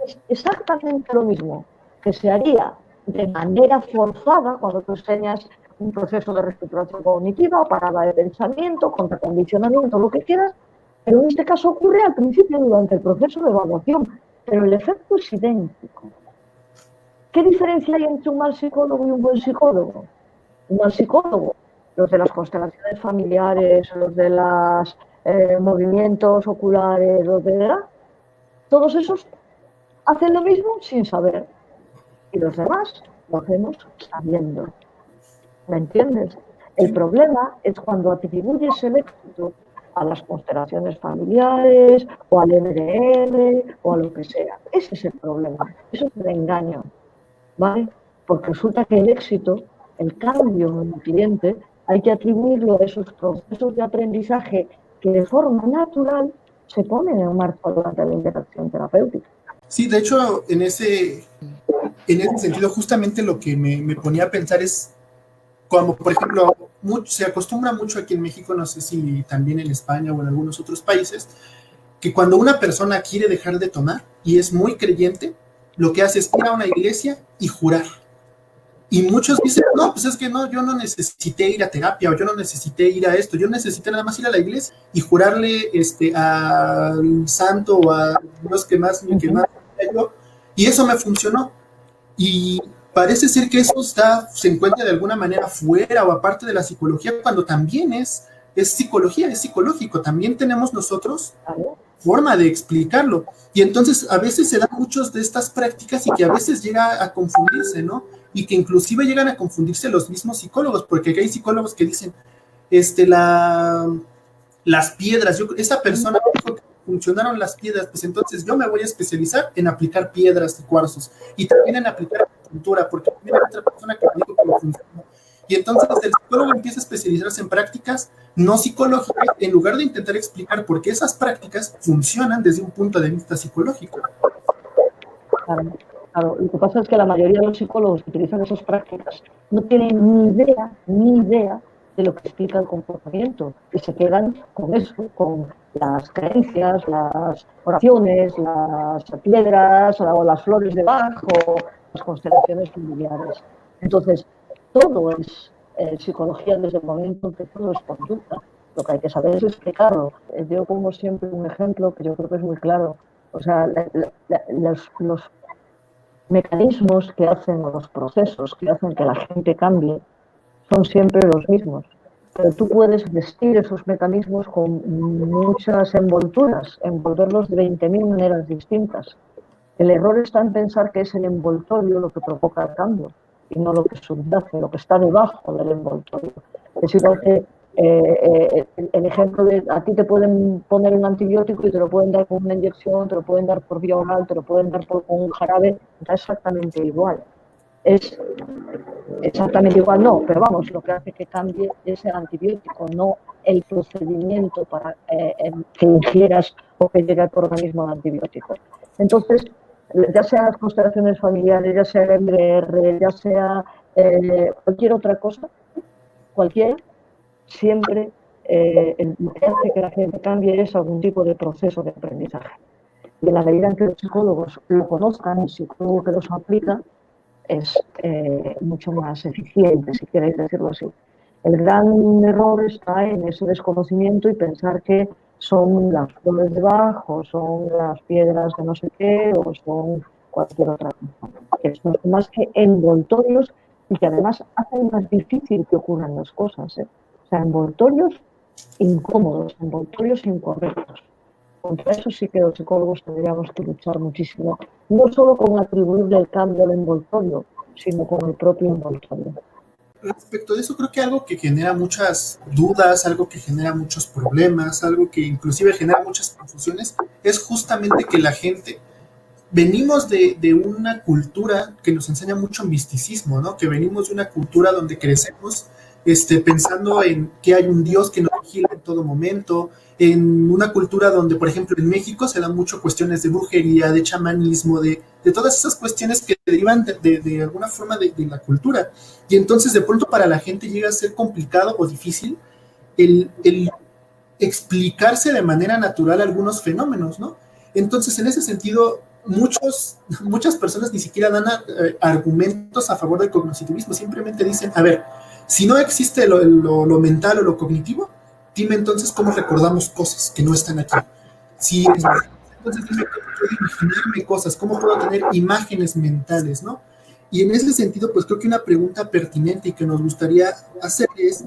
B: es exactamente lo mismo que se haría de manera forzada cuando tú enseñas un proceso de reestructuración cognitiva o parada de pensamiento, contracondicionamiento, lo que quieras, pero en este caso ocurre al principio durante el proceso de evaluación, pero el efecto es idéntico. ¿Qué diferencia hay entre un mal psicólogo y un buen psicólogo? Un mal psicólogo, los de las constelaciones familiares, los de los movimientos oculares, los de todos esos hacen lo mismo sin saber y los demás lo hacemos sabiendo. ¿Me entiendes? El problema es cuando atribuyes el éxito a las constelaciones familiares o al MDR o a lo que sea. Ese es el problema. Eso es el engaño, ¿vale? Porque resulta que el éxito, el cambio en el cliente, hay que atribuirlo a esos procesos de aprendizaje que de forma natural se ponen en marcha durante la interacción terapéutica.
A: Sí, de hecho, en ese sentido, justamente lo que me ponía a pensar es, como por ejemplo, se acostumbra mucho aquí en México, no sé si también en España o en algunos otros países, que cuando una persona quiere dejar de tomar y es muy creyente, lo que hace es ir a una iglesia y jurar. Y muchos dicen, no, pues es que no, yo no necesité ir a terapia o yo no necesité ir a esto, yo necesité nada más ir a la iglesia y jurarle al santo o a Dios que más yo, y eso me funcionó. Y parece ser que eso se encuentra de alguna manera fuera o aparte de la psicología, cuando también es psicología, es psicológico, también tenemos nosotros forma de explicarlo. Y entonces a veces se dan muchas de estas prácticas y que a veces llega a confundirse, ¿no? y que inclusive llegan a confundirse los mismos psicólogos, porque hay psicólogos que dicen, las piedras, esa persona dijo que funcionaron las piedras, pues entonces yo me voy a especializar en aplicar piedras y cuarzos, y también en aplicar acupuntura, porque también hay otra persona que me dijo que lo funcionó. Y entonces el psicólogo empieza a especializarse en prácticas no psicológicas, en lugar de intentar explicar por qué esas prácticas funcionan desde un punto de vista psicológico.
B: Claro, claro. Lo que pasa es que la mayoría de los psicólogos que utilizan esas prácticas no tienen ni idea de lo que explica el comportamiento y se quedan con eso, con las creencias, las oraciones, las piedras o las flores de Bach o las constelaciones familiares. Entonces, todo es psicología desde el momento en que todo es conducta. Lo que hay que saber es explicarlo. Yo pongo siempre un ejemplo que yo creo que es muy claro. O sea, los mecanismos que hacen, los procesos que hacen que la gente cambie, son siempre los mismos. Pero tú puedes vestir esos mecanismos con muchas envolturas, envolverlos de 20.000 maneras distintas. El error está en pensar que es el envoltorio lo que provoca el cambio y no lo que subyace, lo que está debajo del envoltorio. Es igual que el ejemplo de a ti te pueden poner un antibiótico y te lo pueden dar con una inyección, te lo pueden dar por vía oral, te lo pueden dar con un jarabe, da exactamente igual. Es exactamente igual, no, pero vamos, lo que hace que cambie es el antibiótico, no el procedimiento para que ingieras o que llegue a tu organismo el antibiótico. Entonces, ya sea las constelaciones familiares, ya sea el MDR, ya sea cualquier otra cosa, siempre lo que hace que la gente cambie es algún tipo de proceso de aprendizaje. Y en la medida en que los psicólogos lo conozcan, el psicólogo que los aplica es mucho más eficiente, si queréis decirlo así. El gran error está en ese desconocimiento y pensar que son las flores de Bach o son las piedras de no sé qué o son cualquier otra cosa. Que son más que envoltorios y que además hacen más difícil que ocurran las cosas. O sea, envoltorios incómodos, envoltorios incorrectos. Contra eso sí que los psicólogos tendríamos que luchar muchísimo, no solo con atribuirle el cambio al envoltorio, sino con el propio envoltorio.
A: Respecto de eso, creo que algo que genera muchas dudas, algo que genera muchos problemas, algo que inclusive genera muchas confusiones, es justamente que la gente, venimos de una cultura que nos enseña mucho misticismo, ¿no? Que venimos de una cultura donde crecemos pensando en que hay un Dios que nos vigila en todo momento, en una cultura donde, por ejemplo, en México se dan mucho cuestiones de brujería, de chamanismo, de todas esas cuestiones que derivan de alguna forma de la cultura. Y entonces, de pronto, para la gente llega a ser complicado o difícil el explicarse de manera natural algunos fenómenos, ¿no? Entonces, en ese sentido, muchas personas ni siquiera dan argumentos a favor del cognitivismo, simplemente dicen, a ver, si no existe lo mental o lo cognitivo, dime entonces cómo recordamos cosas que no están aquí. Entonces dime cómo puedo imaginarme cosas, cómo puedo tener imágenes mentales, ¿no? Y en ese sentido, pues creo que una pregunta pertinente y que nos gustaría hacer es,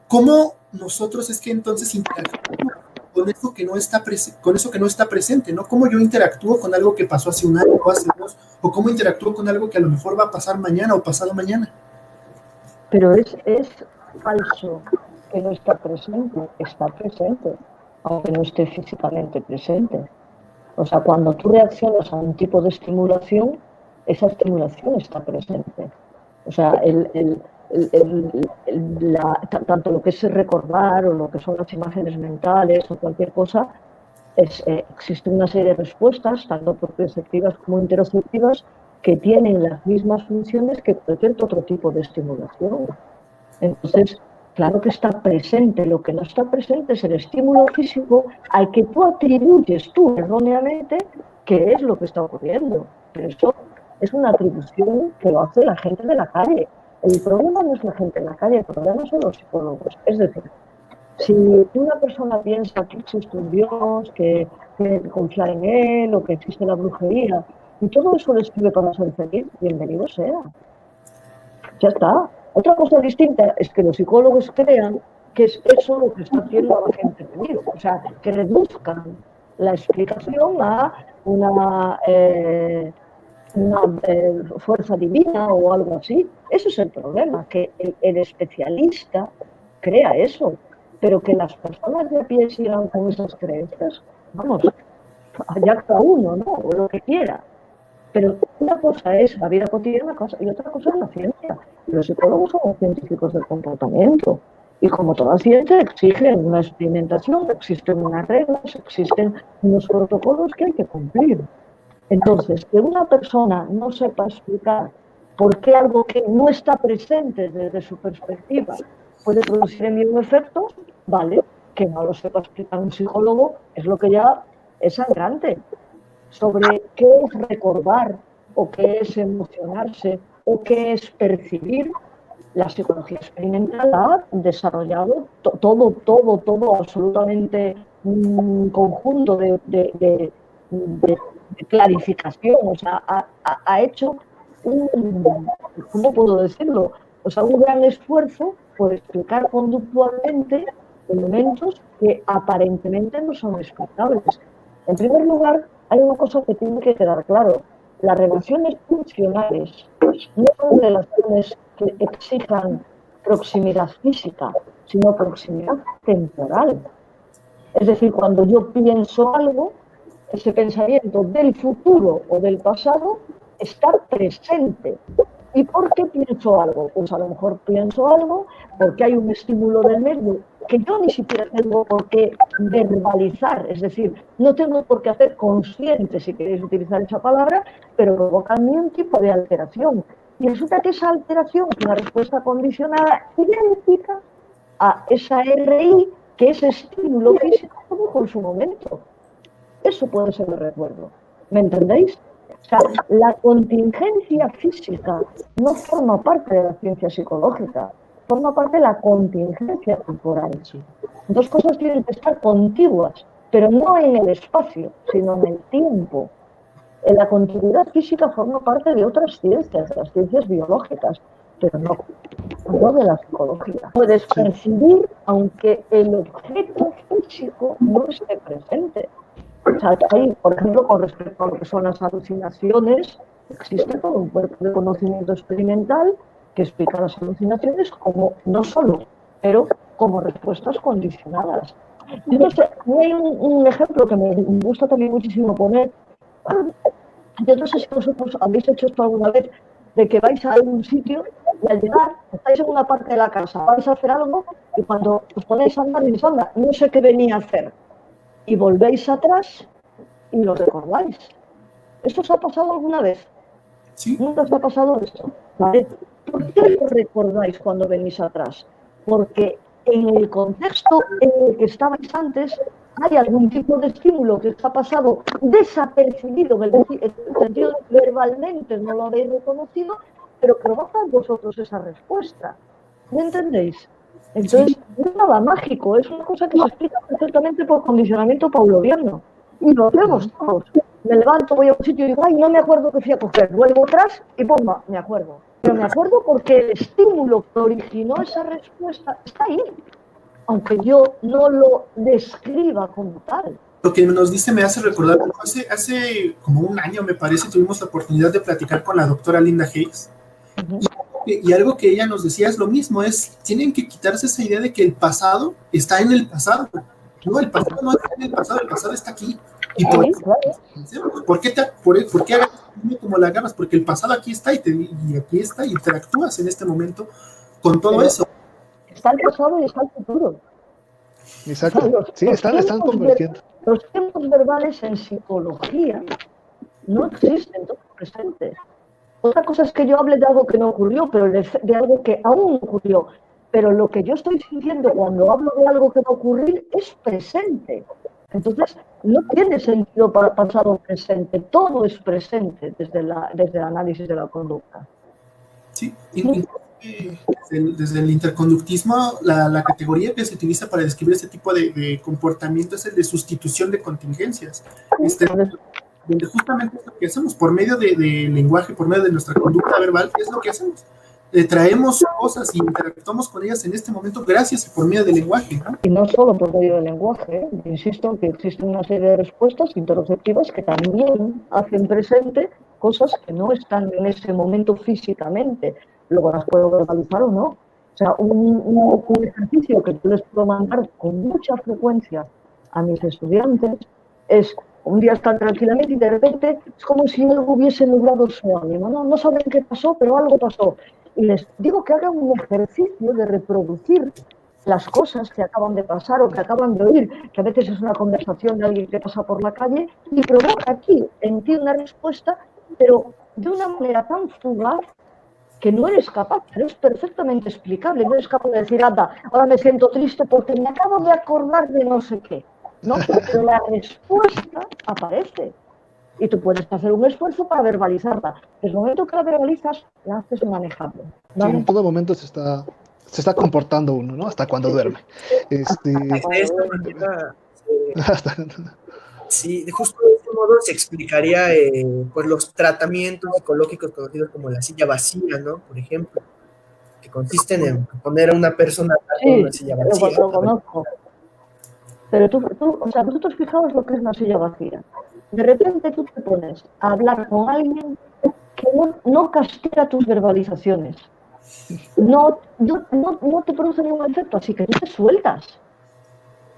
A: ¿cómo nosotros es que entonces interactuamos con eso que no está presente, ¿no? ¿Cómo yo interactúo con algo que pasó hace un año o hace dos? ¿O cómo interactúo con algo que a lo mejor va a pasar mañana o pasado mañana?
B: Pero es falso que no está presente, aunque no esté físicamente presente. O sea, cuando tú reaccionas a un tipo de estimulación, esa estimulación está presente. O sea, tanto lo que es recordar o lo que son las imágenes mentales o cualquier cosa, existe una serie de respuestas, tanto proprioceptivas como interoceptivas, que tienen las mismas funciones que cualquier otro tipo de estimulación. Entonces, claro que está presente. Lo que no está presente es el estímulo físico al que tú atribuyes erróneamente qué es lo que está ocurriendo. Pero eso es una atribución que lo hace la gente de la calle. El problema no es la gente de la calle, el problema son los psicólogos. Es decir, si una persona piensa que existe un Dios, que tiene que confiar en él o que existe la brujería, y todo eso le sirve para ser feliz, bienvenido sea. Ya está. Otra cosa distinta es que los psicólogos crean que es eso lo que está haciendo a la gente feliz. O sea, que reduzcan la explicación a una una fuerza divina o algo así. Eso es el problema, que el especialista crea eso, pero que las personas de a pie sigan con esas creencias, vamos, allá cada uno, ¿no? O lo que quiera. Pero una cosa es la vida cotidiana y otra cosa es la ciencia. Los psicólogos son científicos del comportamiento. Y como toda ciencia exigen una experimentación, existen unas reglas, existen unos protocolos que hay que cumplir. Entonces, que una persona no sepa explicar por qué algo que no está presente desde su perspectiva puede producir en mí un efecto, vale, que no lo sepa explicar un psicólogo es lo que ya es sangrante. Sobre qué es recordar o qué es emocionarse o qué es percibir, la psicología experimental ha desarrollado todo, absolutamente un conjunto de clarificación, o sea, ha hecho ¿cómo puedo decirlo? O sea, un gran esfuerzo por explicar conductualmente elementos que aparentemente no son explicables. En primer lugar, hay una cosa que tiene que quedar claro. Las relaciones funcionales no son relaciones que exijan proximidad física, sino proximidad temporal. Es decir, cuando yo pienso algo, ese pensamiento del futuro o del pasado está presente. ¿Y por qué pienso algo? Pues a lo mejor pienso algo porque hay un estímulo del medio que yo ni siquiera tengo por qué verbalizar, es decir, no tengo por qué hacer consciente, si queréis utilizar esa palabra, pero provoca en mí un tipo de alteración. Y resulta que esa alteración es una respuesta condicionada idéntica a esa RI, que ese estímulo físico tuvo en su momento. Eso puede ser el recuerdo. ¿Me entendéis? O sea, la contingencia física no forma parte de la ciencia psicológica, forma parte de la contingencia temporal. Dos cosas tienen que estar contiguas, pero no en el espacio, sino en el tiempo. La continuidad física forma parte de otras ciencias, de las ciencias biológicas, pero no de la psicología. Puedes percibir aunque el objeto físico no esté presente. O sea, hay, por ejemplo, con respecto a lo que son las alucinaciones, existe todo un cuerpo de conocimiento experimental que explica las alucinaciones como, no solo, pero como respuestas condicionadas. Yo no sé, hay un ejemplo que me gusta también muchísimo poner. Yo no sé si vosotros habéis hecho esto alguna vez, de que vais a algún sitio y al llegar, estáis en una parte de la casa, vais a hacer algo y cuando os ponéis a andar y dices, anda, no sé qué venía a hacer. Y volvéis atrás y lo recordáis. ¿Esto os ha pasado alguna vez?
A: Sí.
B: ¿Nunca os ha pasado esto? ¿Vale? ¿Por qué lo recordáis cuando venís atrás? Porque en el contexto en el que estabais antes hay algún tipo de estímulo que os ha pasado desapercibido, en el sentido de que verbalmente no lo habéis reconocido, pero provoca en vosotros esa respuesta. ¿Me entendéis? Entonces, no es nada mágico, es una cosa que se explica perfectamente por condicionamiento pavloviano. Y lo hacemos todos. Me levanto, voy a un sitio y digo, ay, no me acuerdo que fui a coger. Vuelvo atrás y ¡pumba! Me acuerdo. Pero me acuerdo porque el estímulo que originó esa respuesta está ahí, aunque yo no lo describa como tal.
A: Lo que nos dice me hace recordar, hace como un año, me parece, tuvimos la oportunidad de platicar con la doctora Linda Higgs. Y algo que ella nos decía es lo mismo, tienen que quitarse esa idea de que el pasado está en el pasado. No, el pasado no está en el pasado está aquí. Y ¿por qué agarras como la agarras? Porque el pasado aquí está y aquí está y interactúas en este momento con todo eso.
B: Está el pasado y está el futuro.
C: Exacto. Sí, están convirtiendo.
B: Los tiempos verbales en psicología no existen, no están presentes. Otra cosa es que yo hable de algo que no ocurrió, pero de algo que aún ocurrió. Pero lo que yo estoy sintiendo cuando hablo de algo que va a ocurrir es presente. Entonces, no tiene sentido para pasado o presente. Todo es presente desde el análisis de la conducta.
A: Sí, desde el interconductismo, la categoría que se utiliza para describir este tipo de comportamiento es el de sustitución de contingencias. Donde justamente es lo que hacemos por medio de lenguaje, por medio de nuestra conducta verbal, es lo que hacemos. Traemos cosas y interactuamos con ellas en este momento gracias y por medio del lenguaje, ¿no?
B: Y no solo por medio del lenguaje, insisto que existen una serie de respuestas interoceptivas que también hacen presente cosas que no están en ese momento físicamente. Luego las puedo verbalizar o no. O sea, un ejercicio que yo les puedo mandar con mucha frecuencia a mis estudiantes es un día están tranquilamente y de repente es como si algo hubiese nublado su ánimo. No saben qué pasó, pero algo pasó. Y les digo que hagan un ejercicio de reproducir las cosas que acaban de pasar o que acaban de oír, que a veces es una conversación de alguien que pasa por la calle y provoca aquí en ti una respuesta, pero de una manera tan fugaz que no eres capaz, pero es perfectamente explicable. No eres capaz de decir, anda, ahora me siento triste porque me acabo de acordar de no sé qué. No, pero la respuesta aparece. Y tú puedes hacer un esfuerzo para verbalizarla. Desde el momento que la verbalizas, la haces manejable. ¿Vale?
C: Sí, en todo momento se está comportando uno, ¿no? Hasta cuando duerme.
D: De esta manera, sí, justo de este modo se explicaría pues los tratamientos psicológicos conocidos como la silla vacía, ¿no? Por ejemplo, que consisten en poner a una persona en una silla vacía.
B: Lo conozco. Pero o sea, vosotros fijaos lo que es una silla vacía. De repente tú te pones a hablar con alguien que no castiga tus verbalizaciones. No te produce ningún efecto, así que tú te sueltas.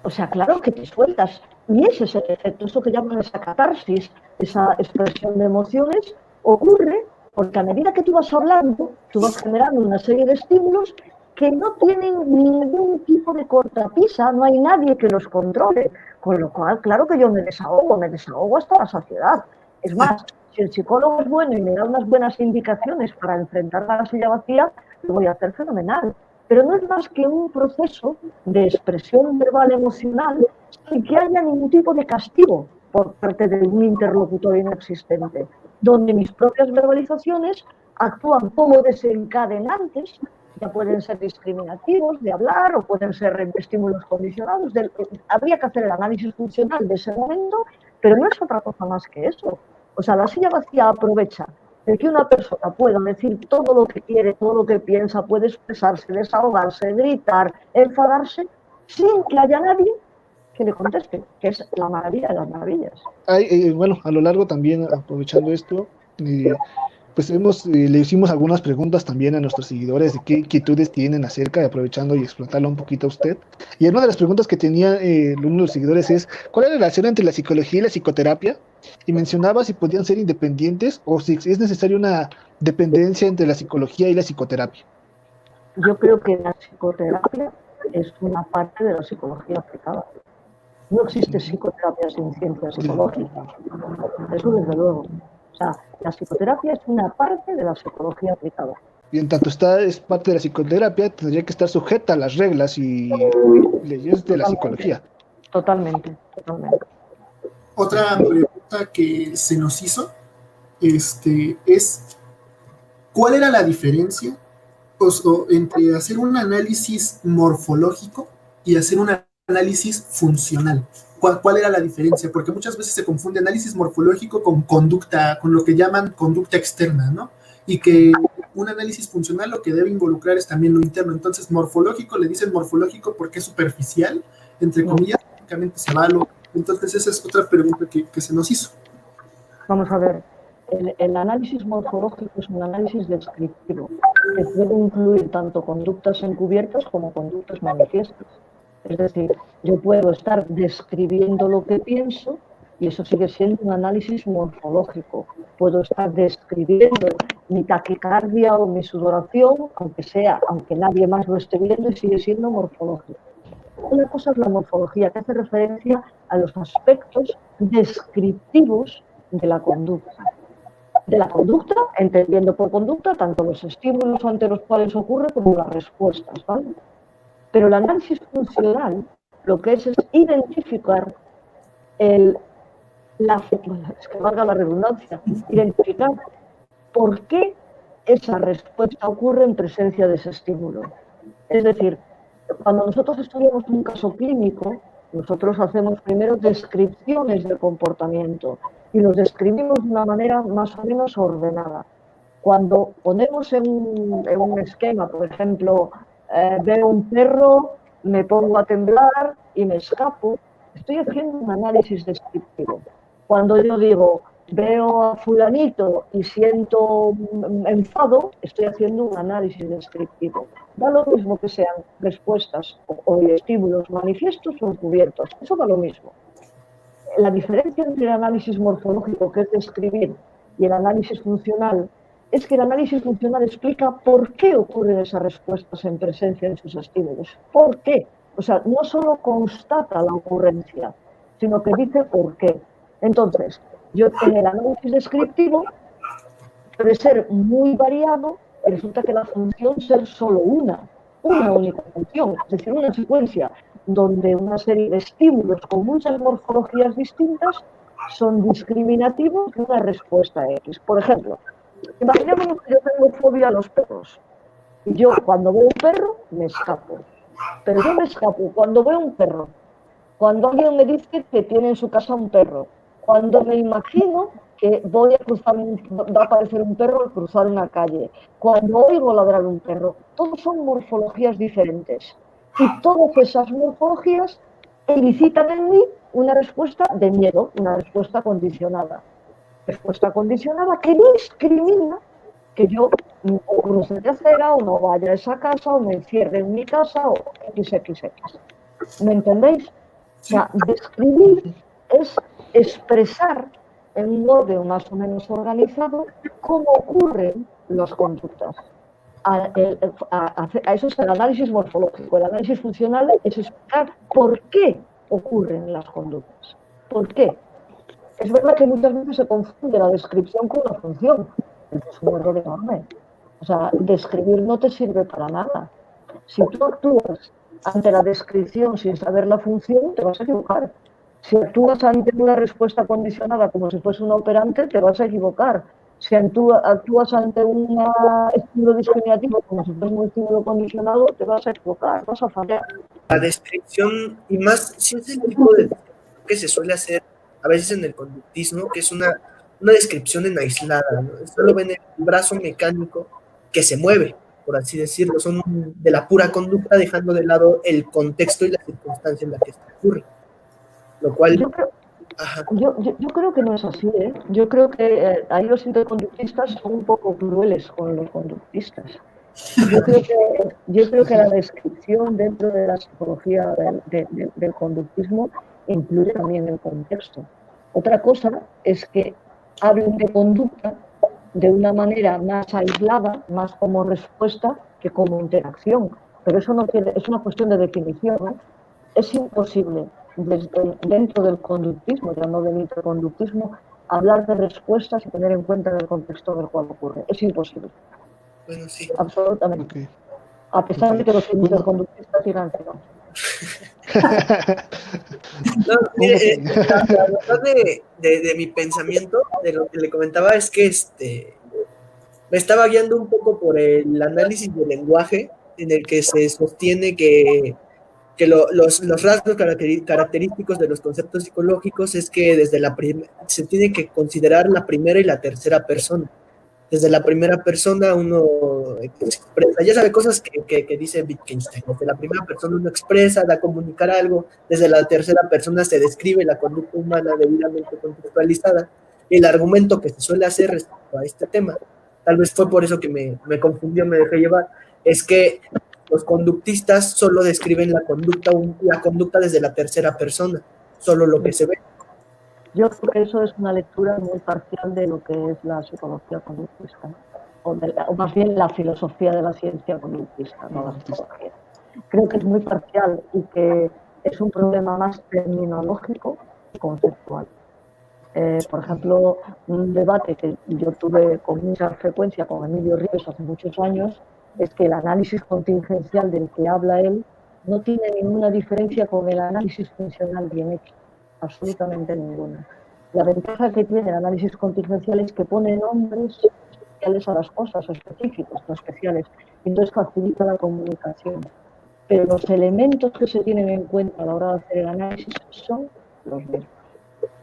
B: O sea, claro que te sueltas. Y ese es el efecto, eso que llaman esa catarsis, esa expresión de emociones, ocurre porque a medida que tú vas hablando, tú vas generando una serie de estímulos que no tienen ningún tipo de cortapisa, no hay nadie que los controle. Con lo cual, claro que yo me desahogo hasta la saciedad. Es más, si el psicólogo es bueno y me da unas buenas indicaciones para enfrentar a la silla vacía, lo voy a hacer fenomenal. Pero no es más que un proceso de expresión verbal emocional sin que haya ningún tipo de castigo por parte de un interlocutor inexistente, donde mis propias verbalizaciones actúan como desencadenantes, ya pueden ser discriminativos de hablar o pueden ser estímulos condicionados. Habría que hacer el análisis funcional de ese momento, pero no es otra cosa más que eso. O sea, la silla vacía aprovecha de que una persona pueda decir todo lo que quiere, todo lo que piensa, puede expresarse, desahogarse, gritar, enfadarse, sin que haya nadie que le conteste, que es la maravilla de las maravillas.
C: Bueno, a lo largo también, aprovechando esto, pues le hicimos algunas preguntas también a nuestros seguidores de qué inquietudes tienen acerca, aprovechando y explotarlo un poquito a usted. Y una de las preguntas que tenía uno de los seguidores es, ¿cuál es la relación entre la psicología y la psicoterapia? Y mencionaba si podían ser independientes o si es necesaria una dependencia entre la psicología y la psicoterapia.
B: Yo creo que la psicoterapia es una parte de la psicología aplicada. No existe psicoterapia sin ciencia psicológica. Eso desde luego. O sea, la psicoterapia es una parte de la psicología aplicada.
C: Y en tanto es parte de la psicoterapia, tendría que estar sujeta a las reglas y leyes de la psicología.
B: Totalmente.
A: Otra pregunta que se nos hizo es ¿cuál era la diferencia entre hacer un análisis morfológico y hacer un análisis funcional? ¿Cuál era la diferencia? Porque muchas veces se confunde análisis morfológico con conducta, con lo que llaman conducta externa, ¿no? Y que un análisis funcional lo que debe involucrar es también lo interno. Entonces, morfológico, le dicen morfológico porque es superficial, entre comillas, únicamente se va lo. Entonces, esa es otra pregunta que se nos hizo.
B: Vamos a ver, el análisis morfológico es un análisis descriptivo, que puede incluir tanto conductas encubiertas como conductas manifiestas. Es decir, yo puedo estar describiendo lo que pienso y eso sigue siendo un análisis morfológico. Puedo estar describiendo mi taquicardia o mi sudoración, aunque nadie más lo esté viendo, y sigue siendo morfológico. Una cosa es la morfología, que hace referencia a los aspectos descriptivos de la conducta. De la conducta, entendiendo por conducta tanto los estímulos ante los cuales ocurre como las respuestas, ¿vale? Pero el análisis funcional lo que es identificar es que valga la redundancia, identificar por qué esa respuesta ocurre en presencia de ese estímulo. Es decir, cuando nosotros estudiamos un caso clínico, nosotros hacemos primero descripciones del comportamiento y los describimos de una manera más o menos ordenada. Cuando ponemos en un esquema, por ejemplo, veo un perro, me pongo a temblar y me escapo, estoy haciendo un análisis descriptivo. Cuando yo digo, veo a fulanito y siento enfado, estoy haciendo un análisis descriptivo. Da lo mismo que sean respuestas o estímulos manifiestos o encubiertos, eso da lo mismo. La diferencia entre el análisis morfológico, que es describir, y el análisis funcional, es que el análisis funcional explica por qué ocurren esas respuestas en presencia de sus estímulos. ¿Por qué? O sea, no solo constata la ocurrencia, sino que dice por qué. Entonces, yo en el análisis descriptivo puede ser muy variado y resulta que la función ser solo una única función, es decir, una secuencia donde una serie de estímulos con muchas morfologías distintas son discriminativos de una respuesta X. Por ejemplo, imaginemos que yo tengo fobia a los perros y yo cuando veo un perro me escapo, pero yo me escapo cuando veo un perro, cuando alguien me dice que tiene en su casa un perro, cuando me imagino que voy a cruzar, va a aparecer un perro al cruzar una calle, cuando oigo ladrar un perro, todos son morfologías diferentes. Y todas esas morfologías elicitan en mí una respuesta de miedo, una respuesta condicionada. Respuesta condicionada que discrimina que yo o cruce de acera o no vaya a esa casa o me encierre en mi casa o XXX. ¿Me entendéis? O sea, describir es expresar en un orden más o menos organizado cómo ocurren las conductas. Eso es el análisis morfológico. El análisis funcional es explicar por qué ocurren las conductas. ¿Por qué? Es verdad que muchas veces se confunde la descripción con la función. Es un error enorme. O sea, describir no te sirve para nada. Si tú actúas ante la descripción sin saber la función, te vas a equivocar. Si actúas ante una respuesta condicionada como si fuese un operante, te vas a equivocar. Si actúas ante un estímulo discriminativo como si fuese un estímulo condicionado, te vas a equivocar, vas a fallar.
D: La descripción, y más si es el tipo de que se suele hacer a veces en el conductismo, que es una descripción en aislada, ¿no? Solo ven el brazo mecánico que se mueve, por así decirlo, son de la pura conducta, dejando de lado el contexto y la circunstancia en la que esto ocurre. Lo cual...
B: Yo creo que no es así, ¿eh? Yo creo que ahí los interconductistas son un poco crueles con los conductistas. Yo creo que la descripción dentro de la psicología del conductismo incluye también el contexto. Otra cosa es que hablen de conducta de una manera más aislada, más como respuesta que como interacción. Pero eso no tiene, es una cuestión de definición, ¿no? Es imposible dentro del conductismo, ya no del interconductismo, hablar de respuestas y tener en cuenta el contexto del cual ocurre. Es imposible.
D: Bueno, sí.
B: Absolutamente. Okay. A pesar de que los interconductistas dirán que no.
D: No, mire, la verdad de mi pensamiento, de lo que le comentaba, es que me estaba guiando un poco por el análisis del lenguaje, en el que se sostiene que los rasgos característicos de los conceptos psicológicos es que se tiene que considerar la primera y la tercera persona. Desde la primera persona uno expresa, ya sabe cosas que dice Wittgenstein, desde la primera persona uno expresa, da a comunicar algo, desde la tercera persona se describe la conducta humana debidamente contextualizada, y el argumento que se suele hacer respecto a este tema, tal vez fue por eso que me confundió, me dejé llevar, es que los conductistas solo describen la conducta desde la tercera persona, solo lo que se ve.
B: Yo creo que eso es una lectura muy parcial de lo que es la psicología conductista, o más bien la filosofía de la ciencia conductista, no la psicología. Creo que es muy parcial y que es un problema más terminológico que conceptual. Por ejemplo, un debate que yo tuve con mucha frecuencia con Emilio Ríos hace muchos años es que el análisis contingencial del que habla él no tiene ninguna diferencia con el análisis funcional bien hecho. Absolutamente ninguna. La ventaja que tiene el análisis contingencial es que pone nombres especiales a las cosas, específicos, no especiales, y entonces facilita la comunicación. Pero los elementos que se tienen en cuenta a la hora de hacer el análisis son los mismos.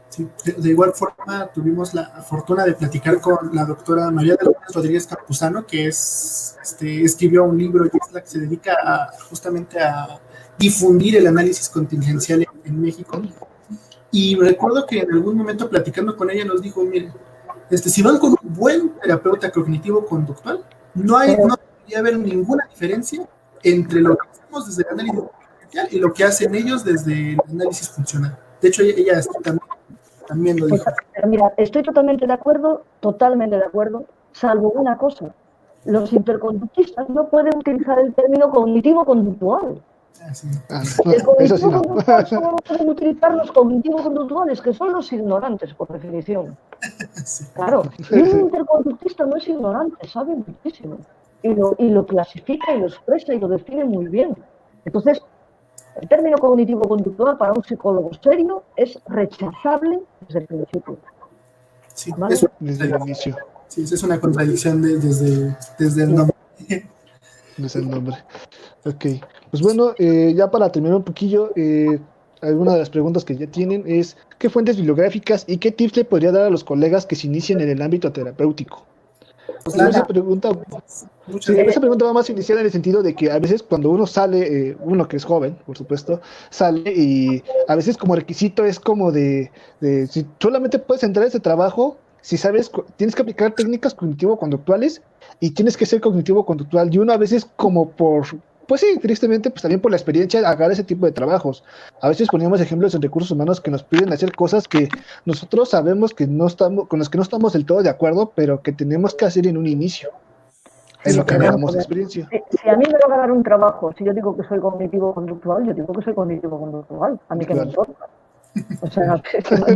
A: Sí, de igual forma tuvimos la fortuna de platicar con la doctora María de Lourdes Rodríguez Campuzano, que escribió un libro y es la que se dedica justamente a difundir el análisis contingencial en México. Y recuerdo que en algún momento platicando con ella nos dijo, mire, si van con un buen terapeuta cognitivo-conductual, no debería haber ninguna diferencia entre lo que hacemos desde el análisis funcional y lo que hacen ellos desde el análisis funcional. De hecho, ella también lo dijo.
B: Pues, mira, estoy totalmente de acuerdo, salvo una cosa. Los interconductistas no pueden utilizar el término cognitivo-conductual. El cognitivo-conductual solo pueden utilizar los cognitivo-conductuales, que son los ignorantes, por definición. Claro, y un interconductista no es ignorante, sabe muchísimo. Y lo clasifica y lo expresa y lo define muy bien. Entonces, el término cognitivo-conductual para un psicólogo serio es rechazable desde el principio.
A: Sí, ¿vale? Desde el inicio. Sí, esa es una contradicción desde el nombre.
C: Desde el nombre. Ok. Pues bueno, ya para terminar un poquillo, alguna de las preguntas que ya tienen es ¿qué fuentes bibliográficas y qué tips le podría dar a los colegas que se inician en el ámbito terapéutico? Pues esa pregunta va más iniciada en el sentido de que a veces cuando uno sale, uno que es joven, por supuesto, sale y a veces como requisito es como de si solamente puedes entrar a ese trabajo, si sabes, tienes que aplicar técnicas cognitivo-conductuales y tienes que ser cognitivo-conductual y uno a veces como pues sí, tristemente, pues también por la experiencia agarra ese tipo de trabajos. A veces poníamos ejemplos en recursos humanos que nos piden hacer cosas que nosotros sabemos que no estamos, con las que no estamos del todo de acuerdo, pero que tenemos que hacer en un inicio. En lo que agarramos experiencia.
B: Si a mí me va a dar un trabajo, si yo digo que soy cognitivo-conductual, yo digo que soy cognitivo-conductual. A mí que me importa. O sea,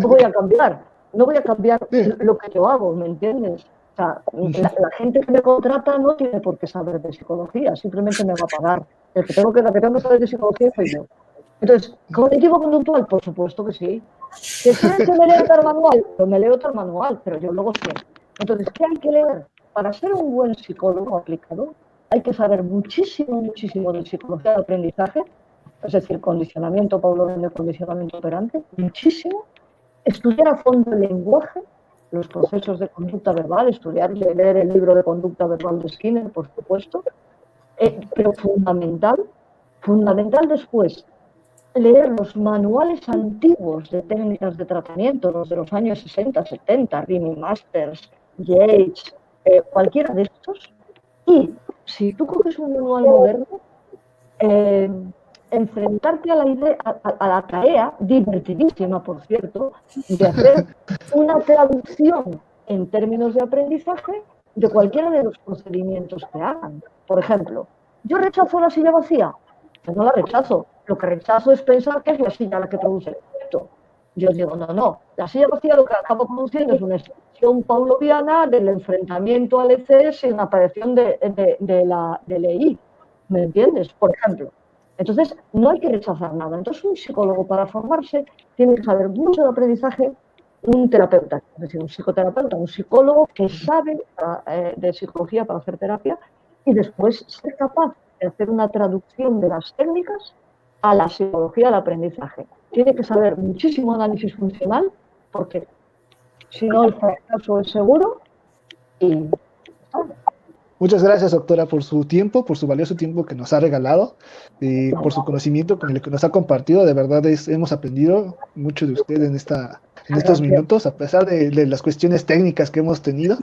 B: no voy a cambiar. No voy a cambiar lo que yo hago, ¿me entiendes? O sea, la gente que me contrata no tiene por qué saber de psicología, simplemente me va a pagar. La que tengo que saber de psicología soy yo. Entonces, cognitivo-conductual, por supuesto que sí. Que quieres que me lea tal manual, pues me leo tal manual, pero yo luego sé. Entonces, ¿qué hay que leer? Para ser un buen psicólogo aplicado, hay que saber muchísimo de psicología de aprendizaje, es decir, condicionamiento pavloviano de condicionamiento operante, muchísimo. Estudiar a fondo el lenguaje, los procesos de conducta verbal, estudiar y leer el libro de conducta verbal de Skinner, por supuesto, pero fundamental después, leer los manuales antiguos de técnicas de tratamiento, los de los años 60, 70, Remy Masters, Yates, cualquiera de estos, y si tú coges un manual moderno, enfrentarte a la tarea, divertidísima por cierto, de hacer una traducción en términos de aprendizaje de cualquiera de los procedimientos que hagan. Por ejemplo, ¿yo rechazo la silla vacía? Yo no la rechazo. Lo que rechazo es pensar que es la silla la que produce el efecto. Yo digo, no. La silla vacía lo que acaba produciendo es una expresión pavloviana del enfrentamiento al ECS sin aparición de la EI. ¿Me entiendes? Por ejemplo. Entonces, no hay que rechazar nada. Entonces, un psicólogo para formarse tiene que saber mucho de aprendizaje, un terapeuta, es decir, un psicoterapeuta, un psicólogo que sabe de psicología para hacer terapia y después ser capaz de hacer una traducción de las técnicas a la psicología del aprendizaje. Tiene que saber muchísimo análisis funcional porque si no el fracaso es seguro y...
C: Muchas gracias, doctora, por su tiempo, por su valioso tiempo que nos ha regalado, por su conocimiento con el que nos ha compartido. De verdad, hemos aprendido mucho de usted en estos minutos, a pesar de las cuestiones técnicas que hemos tenido.